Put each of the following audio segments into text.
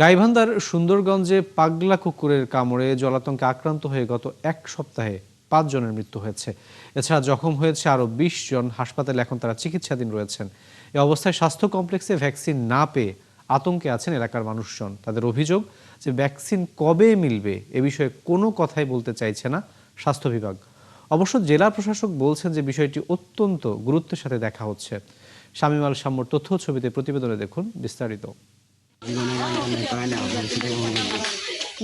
গাইবান্ধার সুন্দরগঞ্জে পাগলা কুকুরের কামড়ে জলাতঙ্কে আক্রান্ত হয়ে গত এক সপ্তাহে 5 জনের মৃত্যু হয়েছে। এছাড়া জখম হয়েছে আরও 20 জন। হাসপাতালে এখন তারা চিকিৎসাধীন রয়েছেন। এই অবস্থায় স্বাস্থ্য কমপ্লেক্সে ভ্যাকসিন না পেয়ে আতঙ্কে আছেন এলাকার মানুষজন। তাদের অভিযোগ যে ভ্যাকসিন কবে মিলবে এ বিষয়ে কোনো কথাই বলতে চাইছে না স্বাস্থ্য বিভাগ। অবশ্য জেলা প্রশাসক বলছেন যে বিষয়টি অত্যন্ত গুরুত্বের সাথে দেখা হচ্ছে। শামীম আল শাম্মুর তথ্য ছবিতে প্রতিবেদনে দেখুন বিস্তারিত।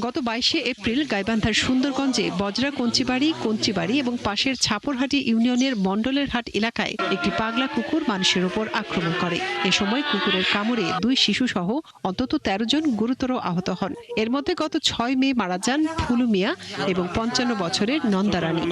গত 22শে এপ্রিল গাইবান্ধার সুন্দরগঞ্জে বজরা কঞ্চিবাড়ি এবং পাশের ছাপরহাটি ইউনিয়নের মণ্ডলের হাট এলাকায় একটি পাগলা কুকুর মানুষের উপর আক্রমণ করে। এ সময় কুকুরের কামড়ে 2 শিশু সহ অন্তত 13 জন গুরুতর আহত হন। এর মধ্যে গত 6 মে মারা যান ফুলু মিয়া এবং 55 বছরের নন্দারানী।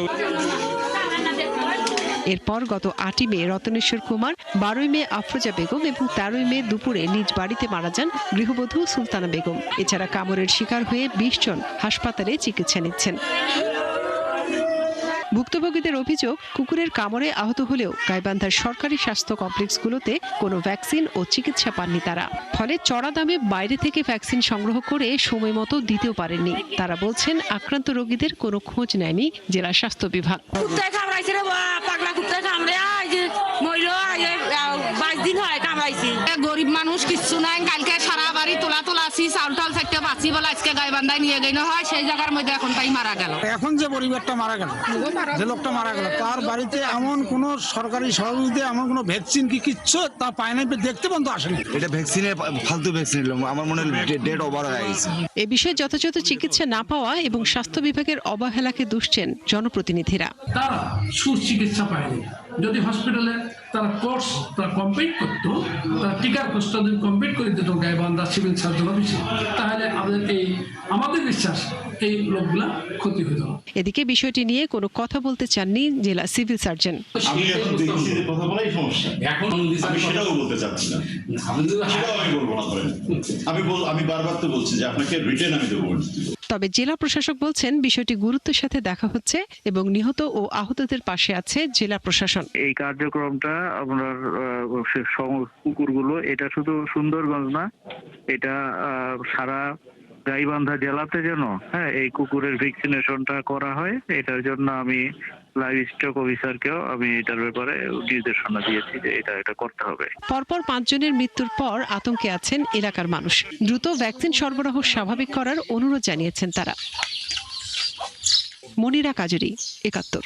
এরপর গত 8ই মে রতনেশ্বর কুমার, 12ই মে আফরোজা বেগম এবং 13ই মে দুপুরে নিজ বাড়িতে মারা যান গৃহবধূ সুলতানা বেগম। এছাড়া কামড়ের শিকার হয়ে 20 জন হাসপাতালে চিকিৎসা নিচ্ছেন। ভুক্তভোগীদের অভিযোগ, কুকুরের কামড়ে আহত হলেও গাইবান্ধার সরকারি স্বাস্থ্য কমপ্লেক্সগুলোতে কোনো ভ্যাকসিন ও চিকিৎসা পাননি তারা। ফলে চড়া দামে বাইরে থেকে ভ্যাকসিন সংগ্রহ করে সময় মতো দিতেও পারেননি। তারা বলছেন আক্রান্ত রোগীদের কোনো খোঁজ নেয়নি জেলা স্বাস্থ্য বিভাগ। গরিব মানুষ কিচ্ছু নাই, কালকে সারা বাড়ি তোলা আছি, চাউল টাল থাকতে বাঁচি বলে আজকে গাইবান্ধায় নিয়ে গেল হয়, সেই জায়গার মধ্যে এখন তাই মারা গেল। এখন যে পরিবারটা মারা গেল, যে লোকটা মারা গেল, তার বাড়িতে এমন কোন সরকারি সহযোগিতা, এমন কোন ভ্যাকসিন কি কিচ্ছু তা পায় নাই, দেখতে বন্ধ আসেনি। এটা ভ্যাকসিনের ফালতু ভ্যাকসিন, আমার মনে হয় ডেট ওভার হয়ে গেছে। এ বিষয়ে যথাযথ চিকিৎসা না পাওয়া এবং স্বাস্থ্য বিভাগের অবহেলাকে দুষছেন জনপ্রতিনিধিরা। তারা সুচিকিৎসা পায়নি। যদি হসপিটালে তারা কোর্স কমপ্লিট করতো, তারা টিকার কোর্সটা যদি কমপ্লিট করে দিত গাইবান্ধা সিভিল সার্জন অফিসে, তাহলে আমাদের বিশ্বাস এই লোকগুলা ক্ষতি হতো। এদিকে বিষয়টি নিয়ে কোনো কথা বলতে চাননি জেলা সিভিল সার্জন। আমি এখন দেখছি যে কথা বলাই সমস্যা, এখন আমি সেটাও বলতে চাচ্ছি না, সেটাও আমি বলবো না। আমি বারবার তো বলছি যে আপনাকে রিটেন আমি দেবো। তবে জেলা প্রশাসক বলছেন বিষয়টি গুরুত্বের সাথে দেখা হচ্ছে এবং নিহত ও আহতদের পাশে আছে জেলা প্রশাসন। এই কার্যক্রমটা আপনার কুকুরগুলো, এটা শুধু সুন্দরগঞ্জ না, এটা সারা গাইবান্ধা জেলাতে যেন এই কুকুরের ভ্যাকসিনেশনটা করা হয়, এটার জন্য আমি লাইভ স্টক অফিসারকেও আমি এটার ব্যাপারে নির্দেশনা দিয়েছি যে এটা করতে হবে। পরপর 5 জনের মৃত্যুর পর আতঙ্কে আছেন এলাকার মানুষ। দ্রুত ভ্যাকসিন সরবরাহ স্বাভাবিক করার অনুরোধ জানিয়েছেন তারা। মনিরা কাজুরি, 71।